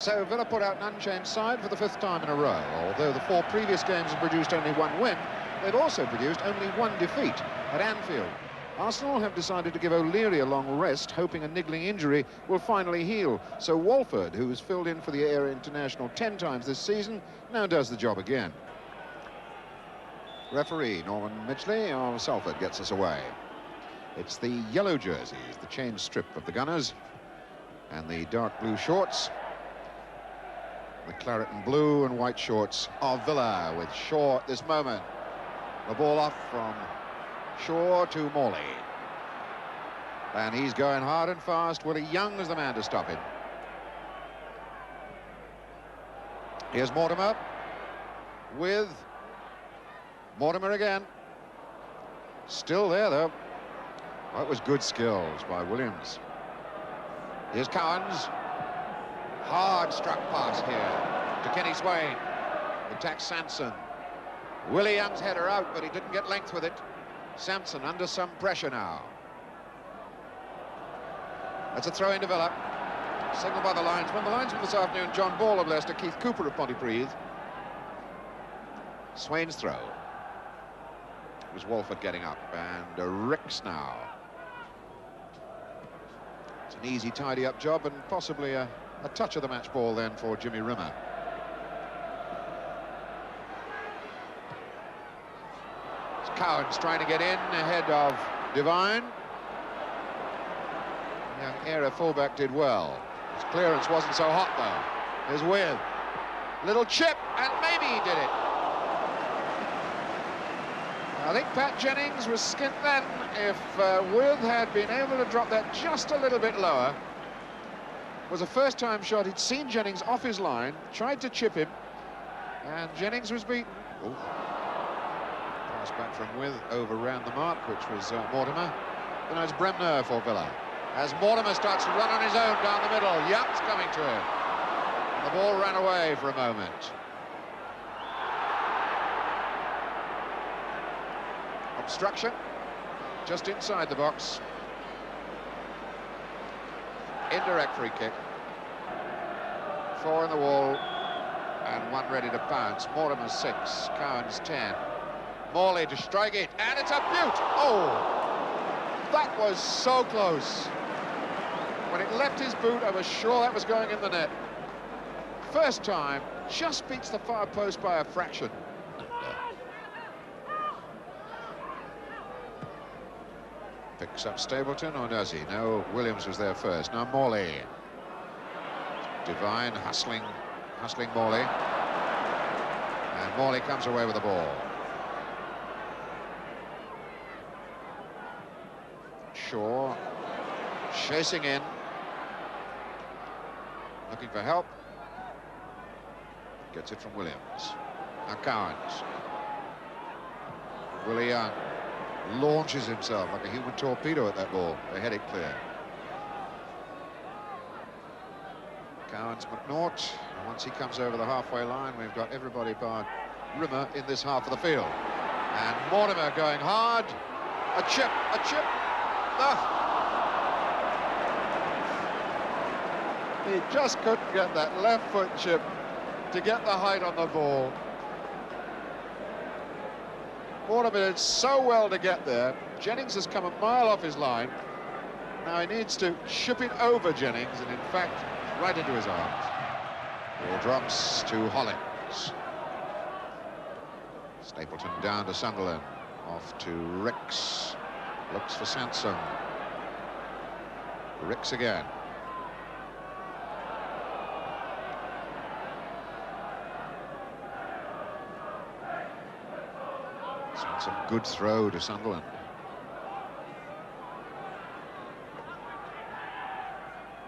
So Villa put out an unchanged side for the 5th time in a row. Although the 4 previous games have produced only 1 win, they've also produced only 1 defeat at Anfield. Arsenal have decided to give O'Leary a long rest, hoping a niggling injury will finally heal. So Walford, who has filled in for the Air International 10 times this season, now does the job again. Referee Norman Midgley of Salford gets us away. It's the yellow jerseys, the chain strip of the Gunners, and the dark blue shorts, the claret and blue and white shorts of Villa, with Shaw at this moment. The ball off from Shaw to Morley. And he's going hard and fast. Willie Young is the man to stop him. Here's Mortimer with Mortimer again. Still there, though. That was good skills by Williams. Here's Cowans. Hard struck pass here to Kenny Swain. Attacks Sanson. Willie Young's header out, but he didn't get length with it. Sampson under some pressure now. That's a throw into Villa. Signalled by the linesman. The linesman this afternoon, John Ball of Leicester, Keith Cooper of Pontypridd. Swain's throw. It was Walford getting up, and Ricks now. It's an easy, tidy-up job, and possibly a touch of the match ball then for Jimmy Rimmer. It's Cowans trying to get in ahead of Devine. Young era fullback did well. His clearance wasn't so hot, though. There's With. Little chip, and maybe he did it. I think Pat Jennings was skint then. If With had been able to drop that just a little bit lower. It was a first-time shot. He'd seen Jennings off his line, tried to chip him, and Jennings was beaten. Ooh. Pass back from With, overran the mark, which was Mortimer. Then it's Bremner for Villa. As Mortimer starts to run on his own down the middle, Young's coming to him. The ball ran away for a moment. Obstruction, just inside the box. Indirect free kick. 4 in the wall, and 1 ready to bounce. Mortimer 6, Cowans 10. Morley to strike it, and it's a beaut! Oh, that was so close. When it left his boot, I was sure that was going in the net. First time, just beats the far post by a fraction. Picks up Stapleton, or does he? No, Williams was there first. Now Morley. Devine hustling Morley. And Morley comes away with the ball. Shaw chasing in. Looking for help. Gets it from Williams. Now Cowans. Willie Young launches himself like a human torpedo at that ball. They head it clear. Cowans, McNaught. And once he comes over the halfway line, we've got everybody barred Rimmer in this half of the field. And Mortimer going hard. A chip. He just couldn't get that left foot chip to get the height on the ball. Mortimer did so well to get there. Jennings has come a mile off his line. Now he needs to chip it over Jennings, and in fact, right into his arms. Ball drops to Hollins. Stapleton down to Sunderland. Off to Ricks. Looks for Sanson. Ricks again. Some good throw to Sunderland.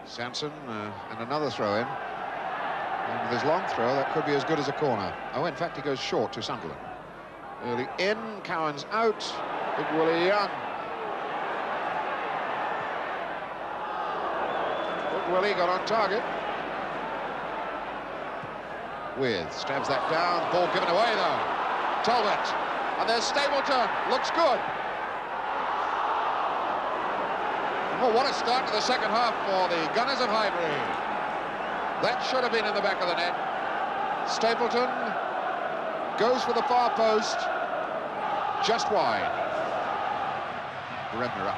Sanson and another throw in. And with his long throw, that could be as good as a corner. Oh, in fact, he goes short to Sunderland. Early in, Cowans out. Big Willie Young. Big Willie got on target. With stabs that down. Ball given away, though. Talbot. And there's Stapleton, looks good. Well, what a start to the second half for the Gunners of Highbury. That should have been in the back of the net. Stapleton goes for the far post, just wide. Bremner up.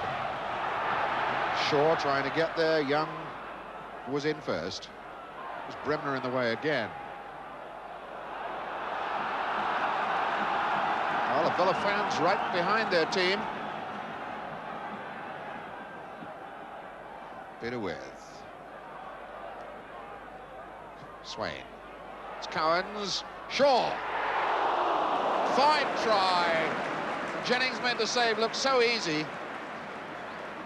Shaw trying to get there. Young was in first. It was Bremner in the way again. Well, the Villa fans right behind their team. Bit of width. Swain. It's Cowans. Shaw. Fine try. Jennings made the save look so easy.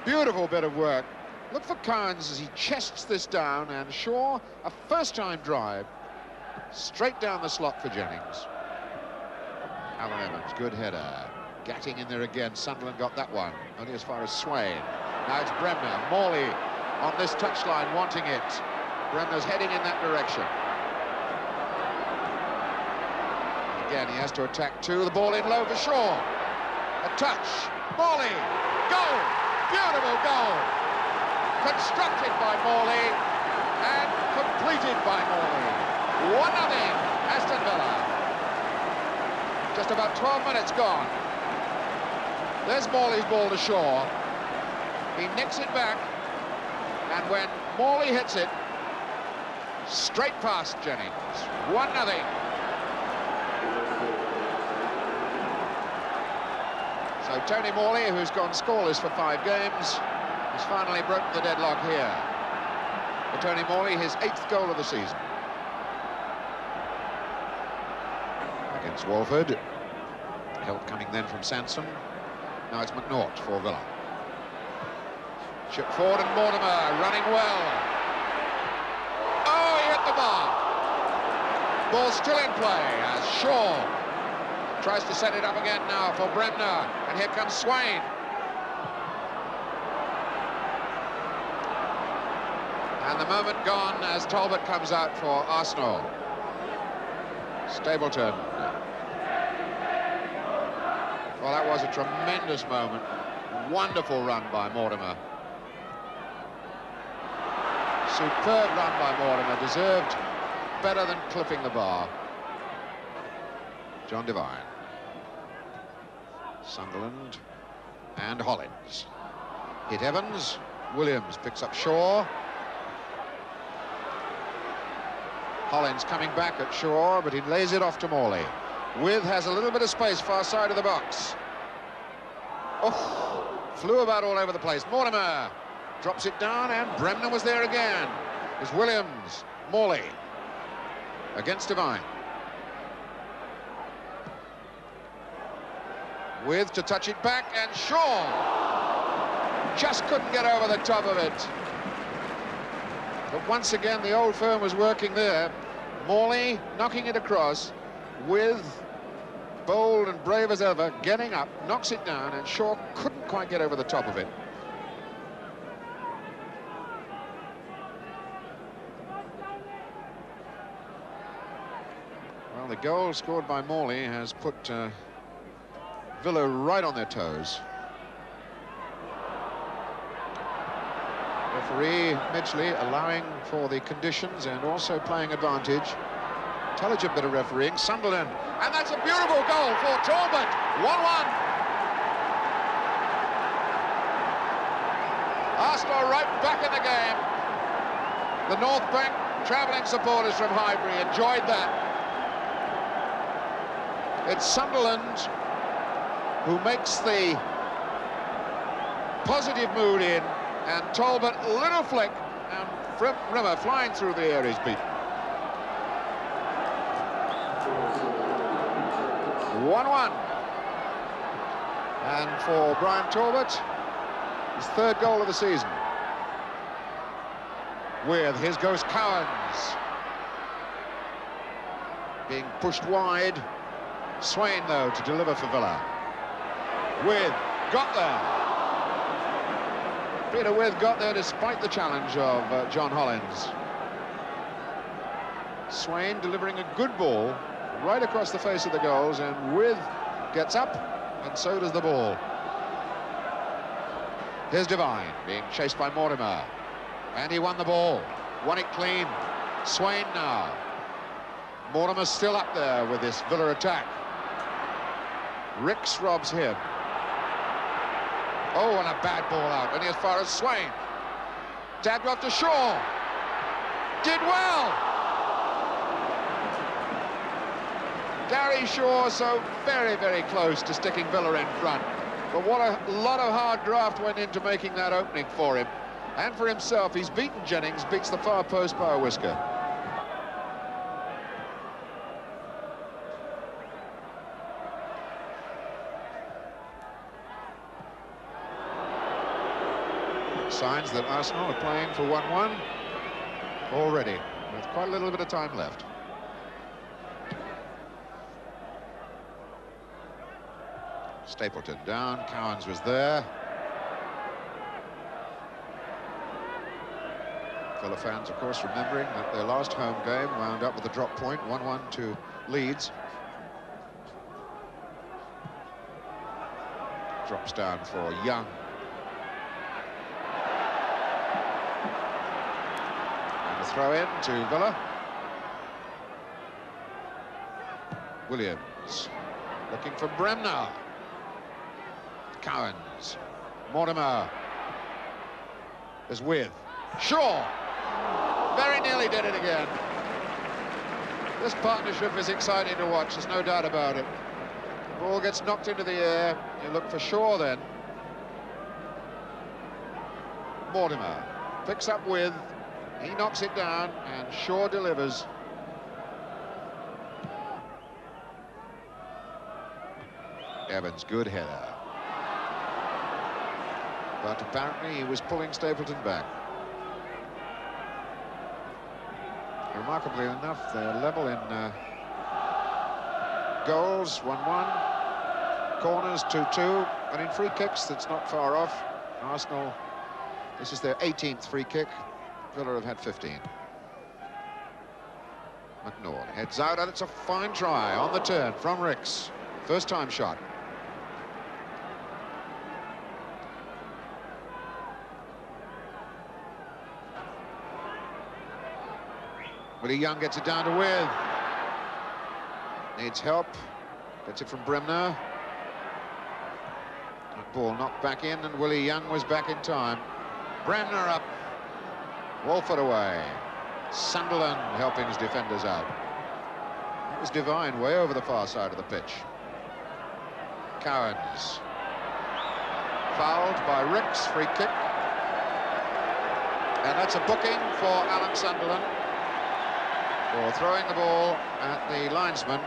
Beautiful bit of work. Look for Cowans as he chests this down, and Shaw, a first-time drive, straight down the slot for Jennings. Alan Evans, good header. Gatting in there again. Sunderland got that one, only as far as Swain. Now it's Bremner. Morley on this touchline wanting it. Bremner's heading in that direction. Again, he has to attack two. The ball in low for Shaw. A touch. Morley. Goal. Beautiful goal. Constructed by Morley and completed by Morley. 1-0 Aston Villa. Just about 12 minutes gone. There's Morley's ball to Shaw. He nicks it back, and when Morley hits it, straight past Jennings. 1-0. So Tony Morley, who's gone scoreless for 5 games, has finally broken the deadlock here. For Tony Morley, his 8th goal of the season. Against Walford. Help coming then from Sansom. Now it's McNaught for Villa. Chip forward and Mortimer running well. Oh, he hit the bar. Ball still in play as Shaw tries to set it up again now for Bremner. And here comes Swain. And the moment gone as Talbot comes out for Arsenal. Stapleton. Well, that was a tremendous moment. Wonderful run by Mortimer. Superb run by Mortimer. Deserved better than clipping the bar. John Devine. Sunderland and Hollins. Hit Evans. Williams picks up Shaw. Hollins coming back at Shaw, but he lays it off to Morley. With has a little bit of space far side of the box. Oh, flew about all over the place. Mortimer drops it down, and Bremner was there again. There's Williams. Morley against Devine. With to touch it back, and Shaw just couldn't get over the top of it. But once again, the old firm was working there. Morley knocking it across, with bold and brave as ever, getting up, knocks it down, and Shaw couldn't quite get over the top of it. Well, the goal scored by Morley has put Villa right on their toes. Referee Midgley allowing for the conditions and also playing advantage. Intelligent bit of refereeing. Sunderland, and that's a beautiful goal for Talbot. 1-1. Arsenal right back in the game. The North Bank travelling supporters from Highbury enjoyed that. It's Sunderland who makes the positive mood in, and Talbot, little flick, and Rimmer flying through the air is beaten. 1-1. And for Brian Talbot, his 3rd goal of the season. With his goes Cowans. Being pushed wide. Swain, though, to deliver for Villa. With got there. Peter With got there despite the challenge of John Hollins. Swain delivering a good ball right across the face of the goals, and With gets up, and so does the ball. Here's Devine being chased by Mortimer, and he won the ball, won it clean. Swain now. Mortimer's still up there with this Villa attack. Ricks robs him. Oh, and a bad ball out, only as far as Swain. Tagged off to Shaw. Did well. Gary Shaw so very, very close to sticking Villa in front. But what a lot of hard graft went into making that opening for him. And for himself, he's beaten Jennings, beats the far post by a whisker. Signs that Arsenal are playing for 1-1 already, with quite a little bit of time left. Stapleton down, Cowans was there. Villa fans, of course, remembering that their last home game wound up with a drop point, 1-1 to Leeds. Drops down for Young. Throw in to Villa. Williams looking for Bremner. Cowans. Mortimer is with Shaw. Very nearly did it again. This partnership is exciting to watch, there's no doubt about it. The ball gets knocked into the air. You look for Shaw then. Mortimer picks up with. He knocks it down, and Shaw delivers. Evans, good header. But apparently he was pulling Stapleton back. Remarkably enough, they're level in goals, 1-1. Corners, 2-2. And in free kicks, that's not far off. Arsenal, this is their 18th free kick. Villa have had 15. McNaught heads out, and it's a fine try on the turn from Ricks. First time shot. Willie Young gets it down to With. Needs help. Gets it from Bremner. That ball knocked back in, and Willie Young was back in time. Bremner up. Walford away. Sunderland helping his defenders out. That was Divine way over the far side of the pitch. Cowans. Fouled by Ricks, free kick. And that's a booking for Alan Sunderland for throwing the ball at the linesman.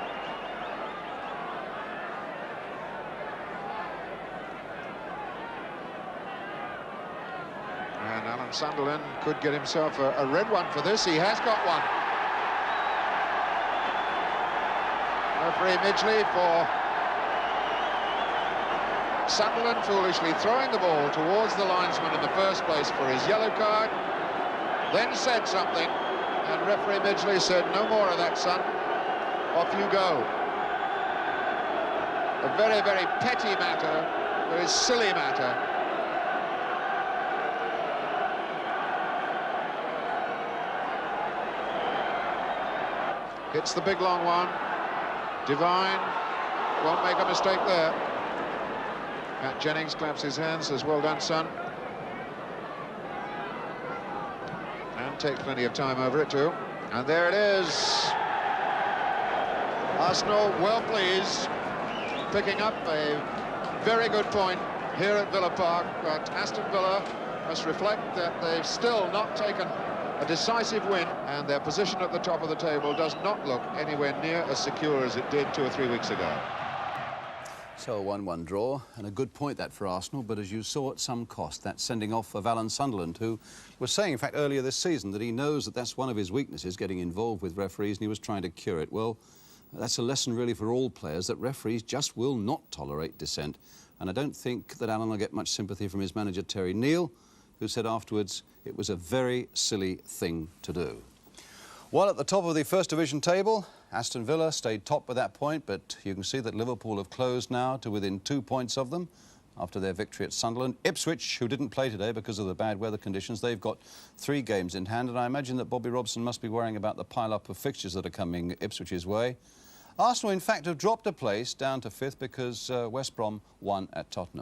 And Alan Sunderland could get himself a red one for this. He has got one. Referee Midgley for Sunderland foolishly throwing the ball towards the linesman in the first place for his yellow card, then said something, and referee Midgley said, "No more of that, son. Off you go." A very, very petty matter, a very silly matter. Hits the big long one. Divine won't make a mistake there. Pat Jennings claps his hands, says, "Well done, son." And takes plenty of time over it too. And there it is. Arsenal well pleased, picking up a very good point here at Villa Park. But Aston Villa must reflect that they've still not taken a decisive win, and their position at the top of the table does not look anywhere near as secure as it did 2 or 3 weeks ago. So a 1-1 draw, and a good point that for Arsenal, but as you saw at some cost, that sending off of Alan Sunderland, who was saying, in fact, earlier this season that he knows that that's one of his weaknesses, getting involved with referees, and he was trying to cure it. Well, that's a lesson really for all players, that referees just will not tolerate dissent. And I don't think that Alan will get much sympathy from his manager, Terry Neal, who said afterwards it was a very silly thing to do. While at the top of the First Division table, Aston Villa stayed top at that point, but you can see that Liverpool have closed now to within 2 points of them. after their victory at Sunderland. Ipswich, who didn't play today because of the bad weather conditions, they've got 3 games in hand, and I imagine that Bobby Robson must be worrying about the pile-up of fixtures that are coming Ipswich's way. Arsenal, in fact, have dropped a place down to 5th because West Brom won at Tottenham.